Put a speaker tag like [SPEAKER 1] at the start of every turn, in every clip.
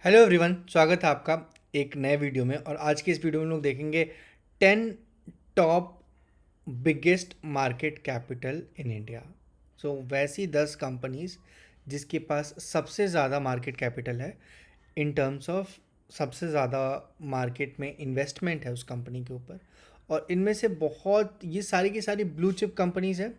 [SPEAKER 1] Hello everyone, स्वागत है आपका एक नए वीडियो में। और आज की इस वीडियो में हम लोग देखेंगे 10 top biggest market capital in India. वैसी 10 कंपनीज जिसके पास सबसे ज़्यादा मार्केट कैपिटल है इन टर्म्स ऑफ सबसे ज़्यादा मार्केट में इन्वेस्टमेंट है उस कंपनी के ऊपर। और इनमें से बहुत ये सारी की सारी ब्लू चिप कंपनीज हैं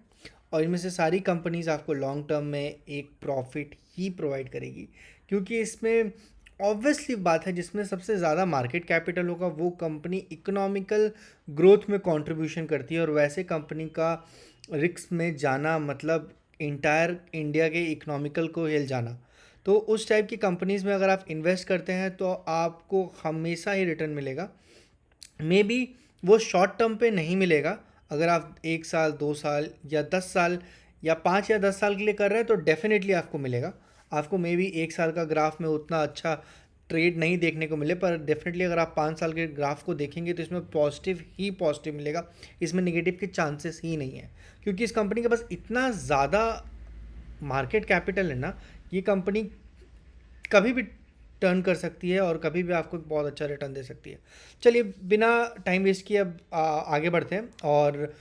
[SPEAKER 1] और इनमें से सारी कंपनीज आपको लॉन्ग टर्म में एक प्रॉफिट ही प्रोवाइड करेगी, क्योंकि इसमें ऑब्वियसली बात है जिसमें सबसे ज़्यादा मार्केट कैपिटल होगा वो कंपनी इकोनॉमिकल ग्रोथ में कंट्रीब्यूशन करती है। और वैसे कंपनी का रिस्क में जाना मतलब इंटायर इंडिया के इकोनॉमिकल को हिल जाना। तो उस टाइप की कंपनीज़ में अगर आप इन्वेस्ट करते हैं तो आपको हमेशा ही रिटर्न मिलेगा। मे बी वो शॉर्ट टर्म पे नहीं मिलेगा। अगर आप 1 साल 2 साल या 10 साल या 5 या 10 साल के लिए कर रहे हैं तो डेफिनेटली आपको मिलेगा। आपको मे बी 1 साल का ग्राफ में उतना अच्छा ट्रेड नहीं देखने को मिले, पर डेफिनेटली अगर आप 5 साल के ग्राफ को देखेंगे तो इसमें पॉजिटिव ही पॉजिटिव मिलेगा। इसमें नेगेटिव के चांसेस ही नहीं है, क्योंकि इस कंपनी के पास इतना ज़्यादा मार्केट कैपिटल है ना। ये कंपनी कभी भी टर्न कर सकती है और कभी भी आपको एक बहुत अच्छा रिटर्न दे सकती है। चलिए बिना टाइम वेस्ट किए अब आगे बढ़ते हैं। और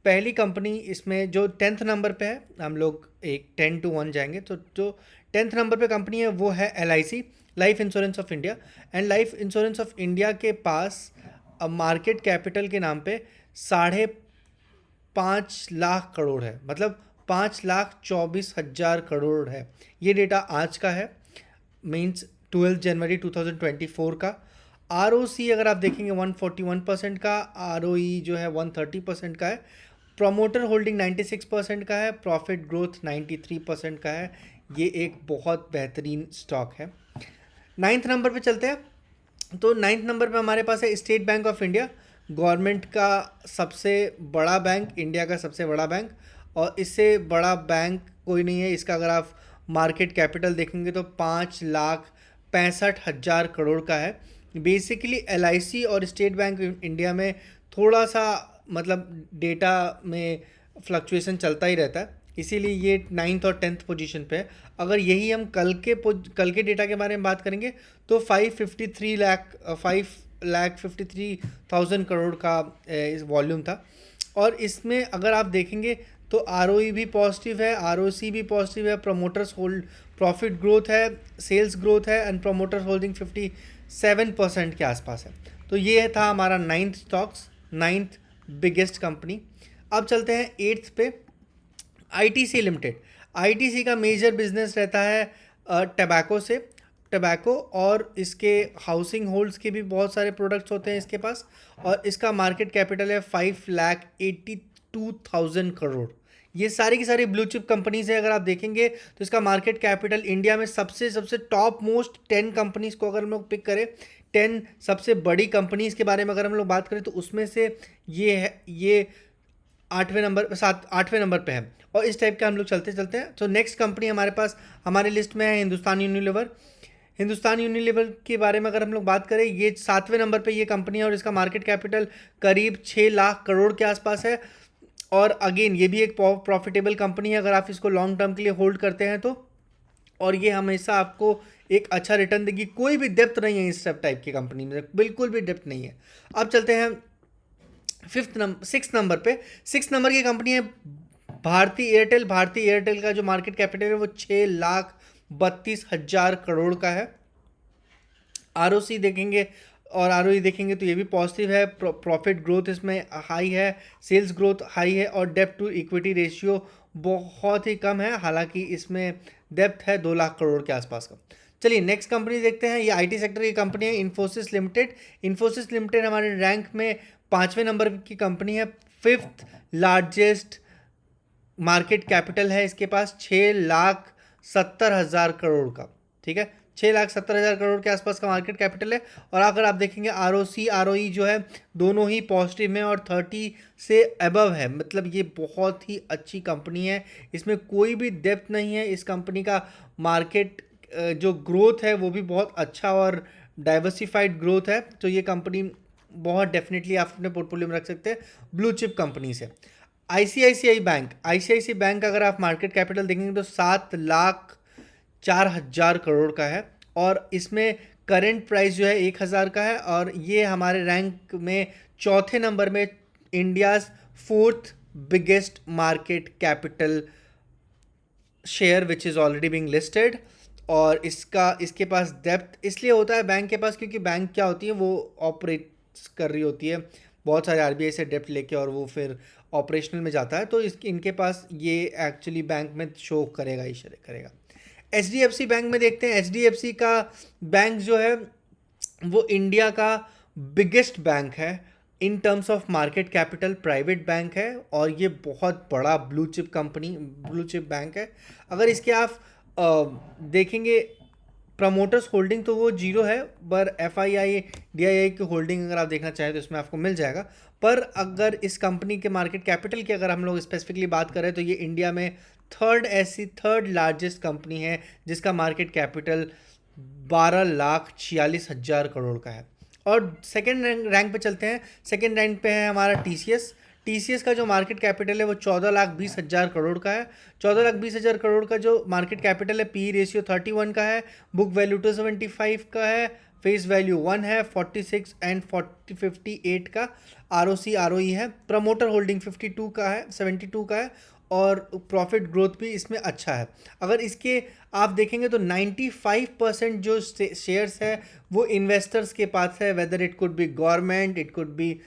[SPEAKER 1] पहली कंपनी इसमें जो 10th नंबर पे है, हम लोग एक 10 to 1 जाएंगे। तो जो 10th नंबर पे कंपनी है वो है LIC, life insurance of India. And life insurance of India के पास मार्केट कैपिटल के नाम पे 5.5 लाख करोड़ है, मतलब 5,24,000 करोड़ है। ये डेटा आज का है, मीन्स 12 जनवरी 2024 का। ROC अगर आप देखेंगे 141% का, ROE जो है 130% का है, प्रोमोटर होल्डिंग 96% का है, प्रॉफिट ग्रोथ 93% का है। ये एक बहुत बेहतरीन स्टॉक है। 9th नंबर पे चलते हैं। तो 9th नंबर पे हमारे पास है state bank of India, government का सबसे बड़ा बैंक, इंडिया का सबसे बड़ा बैंक। और इससे बड़ा बैंक कोई नहीं है। इसका अगर आप मार्केट कैपिटल देखेंगे तो 5,65,000 करोड़ का है। बेसिकली LIC और स्टेट बैंक इंडिया में थोड़ा सा मतलब डेटा में फ्लक्चुएशन चलता ही रहता है, इसीलिए ये 9th और 10th पोजीशन पे है। अगर यही हम कल के डेटा के बारे में बात करेंगे तो 5,53,000 करोड़ का इस वॉल्यूम था। और इसमें अगर आप देखेंगे तो ROE भी पॉजिटिव है, ROC भी पॉजिटिव है, प्रोमोटर्स होल्ड प्रॉफिट ग्रोथ है, सेल्स ग्रोथ है, एंड प्रोमोटर्स होल्डिंग 57% के आसपास है। तो ये था हमारा 9th stocks, 9th biggest company. अब चलते हैं 8th पे, ITC लिमिटेड। ITC का मेजर बिजनेस रहता है टबैको से, टबैको और इसके हाउसिंग होल्ड्स के भी बहुत सारे प्रोडक्ट्स होते हैं इसके पास। और इसका मार्केट कैपिटल है 5,82,000 करोड़। ये सारी की सारी ब्लू चिप कंपनीज है। अगर आप देखेंगे तो इसका मार्केट कैपिटल इंडिया में सबसे सबसे टॉप मोस्ट 10 कंपनीज को अगर हम लोग पिक करें, 10 सबसे बड़ी कंपनीज के बारे में अगर हम लोग बात करें तो उसमें से ये है, ये 8वें नंबर पे है। और इस टाइप के हम लोग चलते चलते हैं। तो नेक्स्ट कंपनी हमारे पास हमारे लिस्ट में है हिंदुस्तान यूनिलीवर। हिंदुस्तान यूनिलीवर के बारे में अगर हम लोग बात करें, ये 7वें नंबर पे ये कंपनी है और इसका मार्केट कैपिटल करीब 6 लाख करोड़ के आसपास है। और अगेन ये भी एक प्रॉफिटेबल कंपनी है अगर आप इसको लॉन्ग टर्म के लिए होल्ड करते हैं तो। और ये हमेशा आपको एक अच्छा रिटर्न देगी। कोई भी डेप्थ नहीं है इस सब टाइप की कंपनी में, बिल्कुल भी डेप्थ नहीं है। अब चलते हैं 6th नंबर पे। 6th नंबर की कंपनी है भारती एयरटेल। भारती एयरटेल का जो मार्केट कैपिटल है वो 6,32,000 करोड़ का है। ROC देखेंगे और ROE देखेंगे तो ये भी पॉजिटिव है, प्रॉफिट ग्रोथ इसमें हाई है, सेल्स ग्रोथ हाई है, और डेप्थ टू इक्विटी रेशियो बहुत ही कम है, हालांकि इसमें डेप्थ है 2 लाख करोड़ के आसपास का। चलिए नेक्स्ट कंपनी देखते हैं। ये IT सेक्टर की कंपनी है इन्फोसिस लिमिटेड। इन्फोसिस लिमिटेड हमारे रैंक में 5वें नंबर की कंपनी है, 5th लार्जेस्ट मार्केट कैपिटल है इसके पास, 6,70,000 करोड़ का। ठीक है, 6,70,000 करोड़ के आसपास का मार्केट कैपिटल है। और अगर आप देखेंगे ROC ROE जो है दोनों ही पॉजिटिव में और 30 से अबव है, मतलब ये बहुत ही अच्छी कंपनी है। इसमें कोई भी डेप्थ नहीं है। इस कंपनी का मार्केट जो ग्रोथ है वो भी बहुत अच्छा और डाइवर्सिफाइड ग्रोथ है। तो ये कंपनी बहुत डेफिनेटली आप अपने पोर्टफोलियो में रख सकते हैं, ब्लू चिप कंपनी से। ICICI बैंक अगर आप मार्केट कैपिटल देखेंगे तो 7,04,000 करोड़ का है। और इसमें करंट प्राइस जो है 1000 का है, और ये हमारे रैंक में चौथे नंबर में India's fourth biggest market capital share which is already being listed. और इसके पास डेप्थ इसलिए होता है बैंक के पास, क्योंकि बैंक क्या होती है, वो ऑपरेट कर रही होती है बहुत सारे आरबीआई से डेप्थ लेके, और वो फिर ऑपरेशनल में जाता है, तो इनके पास ये एक्चुअली बैंक में शो करेगा ही करेगा। एचडीएफसी बैंक में देखते हैं। एचडीएफसी का बैंक जो है वो इंडिया का बिगेस्ट बैंक है in terms of market capital, private bank है, और ये बहुत बड़ा ब्लू चिप बैंक है। अगर इसके आप देखेंगे प्रमोटर्स होल्डिंग तो वो जीरो है, पर FII DII की होल्डिंग अगर आप देखना चाहें तो इसमें आपको मिल जाएगा। पर अगर इस कंपनी के मार्केट कैपिटल की अगर हम लोग स्पेसिफिकली बात करें तो ये इंडिया में थर्ड लार्जेस्ट कंपनी है जिसका मार्केट कैपिटल 12,46,000 करोड़ का है। और सेकेंड रैंक पे चलते हैं। सेकेंड रैंक पे है हमारा टीसीएस का जो मार्केट कैपिटल है वो 14,20,000 करोड़ का है। 14,20,000 करोड़ का जो मार्केट कैपिटल है, पी रेशियो 31 का है, बुक वैल्यू 275 का है, फेस वैल्यू 1 है, 46 एंड 58 का ROE है। प्रमोटर होल्डिंग 52 का है, 72 का है, और प्रॉफिट ग्रोथ भी इसमें अच्छा है। अगर इसके आप देखेंगे तो 95% जो शेयर्स है वो इन्वेस्टर्स के पास है, whether it could be government, it could be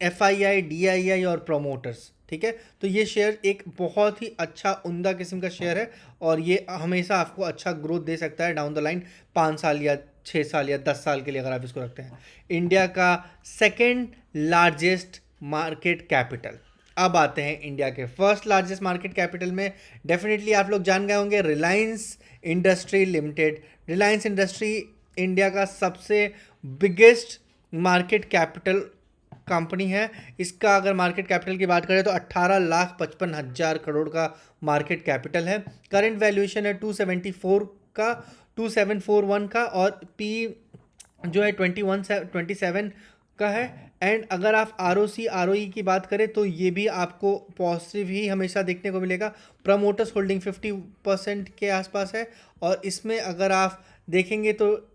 [SPEAKER 1] FII DII और प्रमोटर्स। ठीक है, तो ये शेयर एक बहुत ही अच्छा उम्दा किस्म का शेयर है, और ये हमेशा आपको अच्छा ग्रोथ दे सकता है डाउन द लाइन 5 साल या 6 साल या 10 साल के लिए अगर आप इसको रखते हैं। इंडिया का सेकेंड लार्जेस्ट मार्केट कैपिटल। अब आते हैं इंडिया के फर्स्ट लार्जेस्ट मार्केट कैपिटल में। डेफिनेटली आप लोग जान गए होंगे, Reliance industry limited. Reliance industry India का सबसे बिगेस्ट मार्केट कैपिटल कंपनी है। इसका अगर मार्केट कैपिटल की बात करें तो 18,55,000 करोड़ का मार्केट कैपिटल है। करंट वैल्यूएशन है 2741 का, और पी जो है 27 का है। एंड अगर आप ROE की बात करें तो ये भी आपको पॉजिटिव ही हमेशा देखने को मिलेगा। प्रमोटर्स होल्डिंग 50% के आसपास है, और इसमें अगर आप देखेंगे तो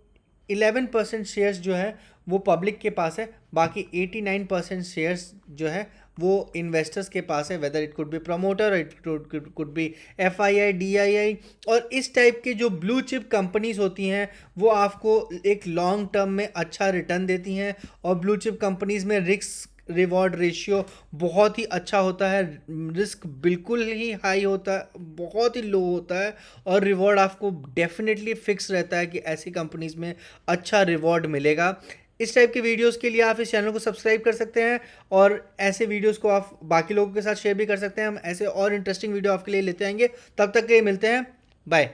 [SPEAKER 1] 11% शेयर्स जो है वो पब्लिक के पास है, बाकी 89% शेयर्स जो है वो इन्वेस्टर्स के पास है, whether it could be promoter, it could be FII DII। और इस टाइप के जो ब्लू चिप कंपनीज होती हैं वो आपको एक लॉन्ग टर्म में अच्छा रिटर्न देती हैं, और ब्लू चिप कंपनीज में रिस्क रिवॉर्ड रेशियो बहुत ही अच्छा होता है। रिस्क बिल्कुल ही हाई होता है, बहुत ही लो होता है, और रिवॉर्ड आपको डेफिनेटली फिक्स रहता है कि ऐसी कंपनीज में अच्छा रिवॉर्ड मिलेगा। इस टाइप के वीडियोस के लिए आप इस चैनल को सब्सक्राइब कर सकते हैं, और ऐसे वीडियोस को आप बाकी लोगों के साथ शेयर भी कर सकते हैं। हम ऐसे और इंटरेस्टिंग वीडियो आपके लिए लेते आएंगे। तब तक के लिए मिलते हैं, बाय।